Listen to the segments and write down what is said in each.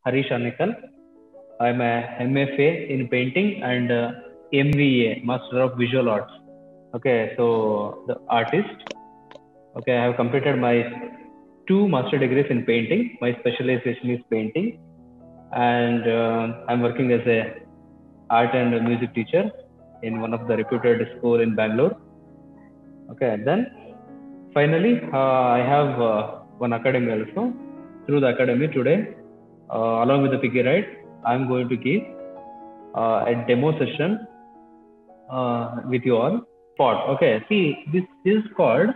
Harish Anikal. I'm a MFA in painting and MVA, Master of Visual Arts. Okay, so the artist. Okay, I have completed my two master degrees in painting. My specialization is painting, and I'm working as a art and music teacher in one of the reputed school in Bangalore. Okay, then finally I have one academy also. Through the academy today, along with the Piggy Ride, I'm going to give a demo session with you all. Spot. Okay, see, this is called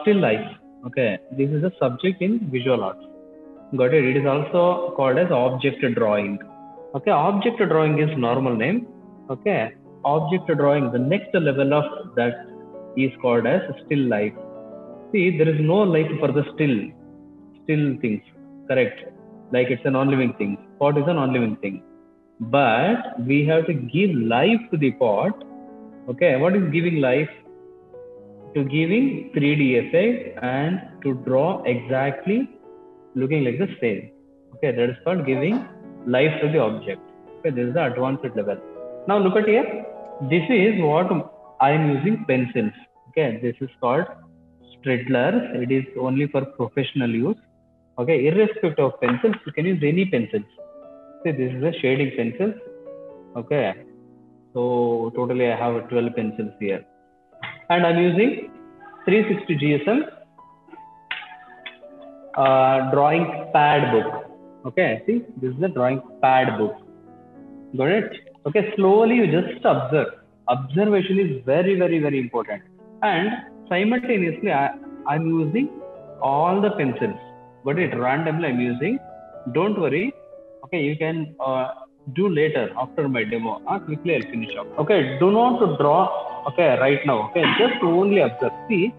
still life. Okay, this is a subject in visual arts. Got it? It is also called as object drawing. Okay, object drawing is normal name. Okay, object drawing, the next level of that is called as still life. See, there is no life for the still things, correct? Like it's a non-living thing. Pot is a non-living thing. But we have to give life to the pot. Okay, what is giving life? To giving 3D effect and to draw exactly looking like the same. Okay, that is called giving life to the object. Okay, this is the advanced level. Now look at here. This is what I am using pencils. Okay, this is called Striddlers. It is only for professional use. Okay, irrespective of pencils, you can use any pencils. See, this is a shading pencil. Okay, so totally I have 12 pencils here, and I'm using 360 GSM drawing pad book. Okay, see, this is the drawing pad book. Got it? Okay, slowly you just observe. Observation is very important. And simultaneously, I'm using all the pencils. Got it? Randomly, I'm using. Don't worry. Okay, you can do later after my demo. Quickly, I'll finish up. Okay, do not draw. Okay, right now. Okay, just only observe. See,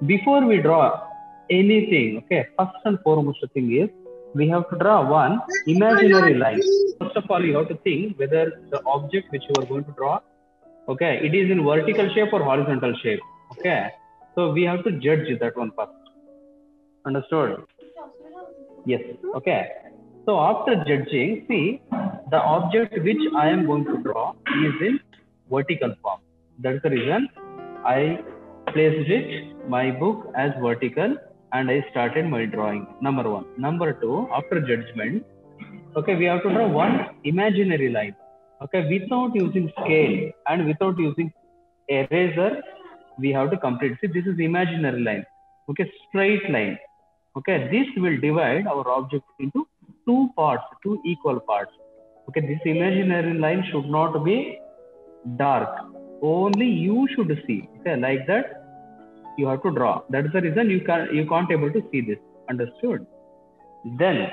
before we draw anything, okay, first and foremost thing is we have to draw one imaginary line. First of all, you have to think whether the object which you are going to draw, okay, it is in vertical shape or horizontal shape. Okay, so we have to judge that one first. Understood? Yes. Okay. So after judging, see, the object which I am going to draw is in vertical form. That's the reason I placed it, my book, as vertical, and I started my drawing. Number one. Number two, after judgment, okay, we have to draw one imaginary line. Okay, without using scale and without using eraser, we have to complete. See, this is imaginary line. Okay, straight line. Okay, this will divide our object into two parts, two equal parts. Okay, this imaginary line should not be dark. Only you should see. Okay, like that you have to draw. That's the reason you can't able to see this. Understood? Then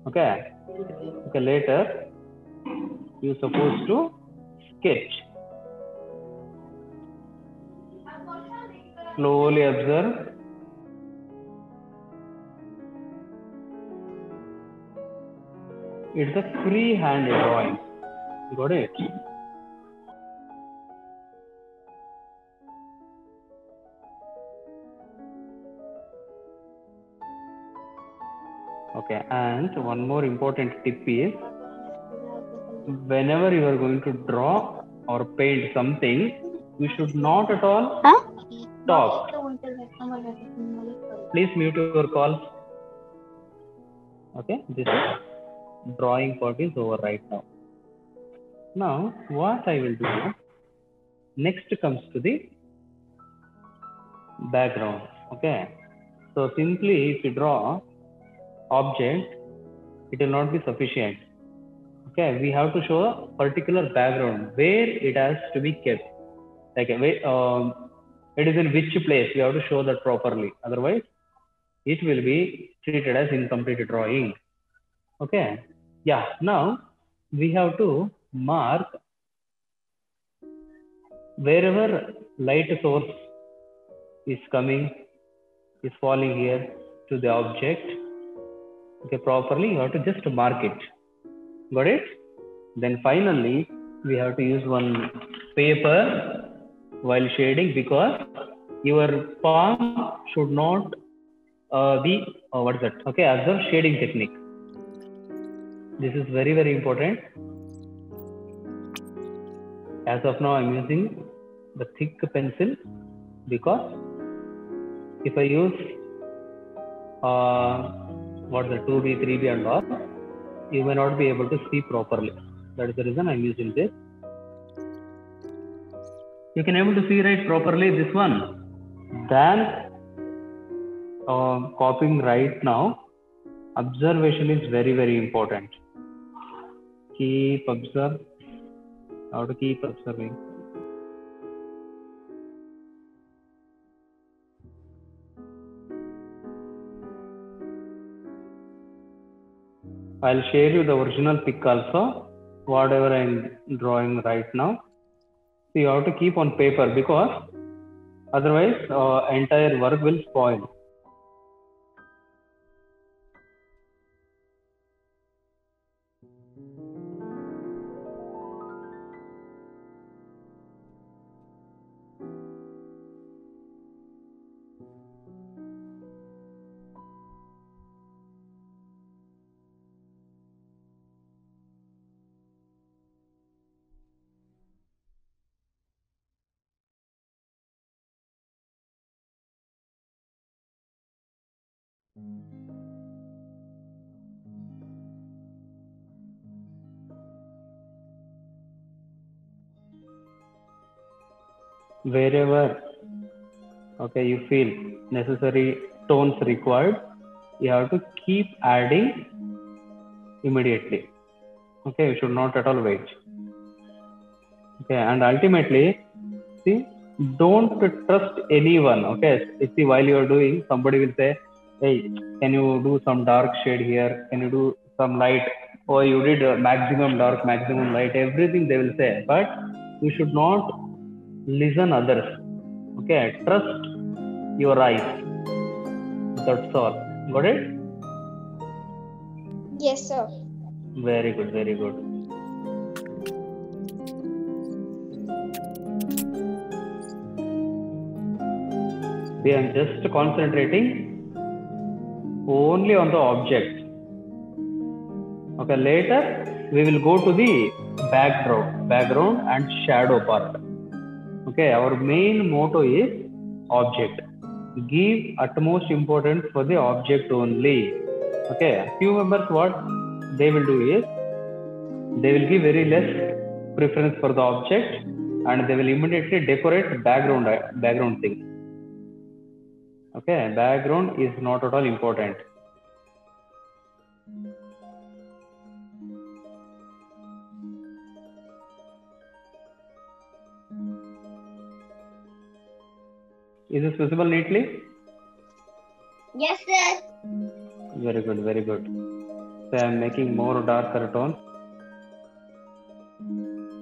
okay, later you supposed to sketch. Slowly observe. It's a free-hand drawing. Got it? Okay, and one more important tip is whenever you are going to draw or paint something, you should not at all talk. Please mute your calls. Okay, this drawing part is over right now. Now, what I will do next comes to the background. Okay, so simply if you draw object, it will not be sufficient. Okay, we have to show a particular background where it has to be kept. Like it is in which place we have to show that properly. Otherwise, it will be treated as incomplete drawing. Okay. Yeah. Now we have to mark wherever light source is coming, is falling here to the object. Okay, properly you have to just mark it. Got it? Then finally we have to use one paper while shading, because your palm should not be what is that? Okay, observe shading technique. This is very, very important. As of now, I'm using the thick pencil because if I use what the 2B, 3B and all, you may not be able to see properly. That is the reason I'm using this. You can able to see right properly this one. Then copying right now, observation is very, very important. Keep observe. How to keep observing. I'll share you the original pic also, whatever I'm drawing right now. So you have to keep on paper because otherwise entire work will spoil. Wherever you feel necessary tones required, you have to keep adding immediately. You should not at all wait. And ultimately, see, don't trust anyone. See, while you are doing, somebody will say, hey, can you do some dark shade here, can you do some light, or you did maximum dark, maximum light, everything they will say, but you should not listen others. Trust your eyes. That's all. Got it? Yes, sir. Very good, very good. See, I'm just concentrating only on the object. Later we will go to the background and shadow part. Our main motto is object. Give utmost importance for the object only. Few members, what they will do is they will give very less preference for the object and they will immediately decorate background thing. Background is not at all important. Is this visible neatly? Yes, sir. Very good, very good. So I am making more darker tones.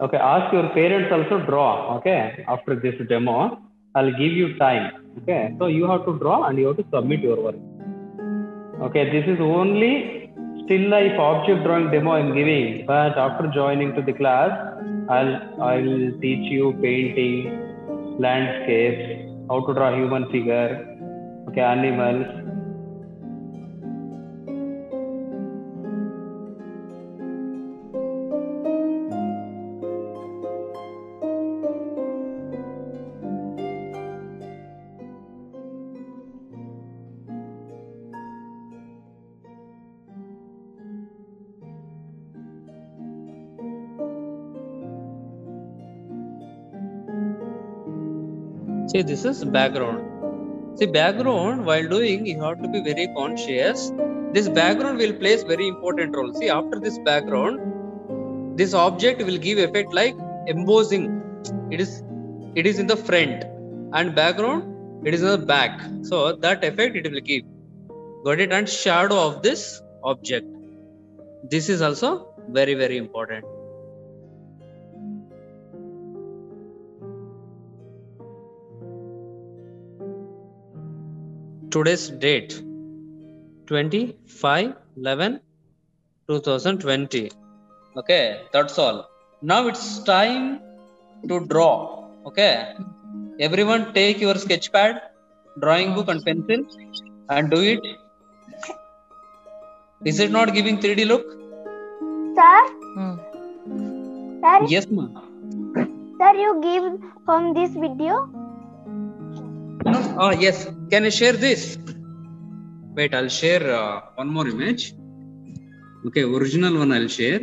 Ask your parents also draw. After this demo, I'll give you time. So you have to draw and you have to submit your work. This is only still life object drawing demo I'm giving, but after joining to the class, I'll teach you painting, landscapes, how to draw human figure, animals. See, this is background. See, background, while doing, you have to be very conscious. This background will place very important role. See, after this background, this object will give effect like embossing. It is in the front, and background, it is in the back. So that effect it will give. Got it? And shadow of this object. This is also very, very important. Today's date 25/11/2020. That's all. Now it's time to draw. Everyone take your sketch pad, drawing book and pencil and do it. Is it not giving 3D look? Sir, Yes, ma. sir, you give from this video. No. Oh, yes. Can I share this? Wait, I'll share one more image. Okay, original one I'll share.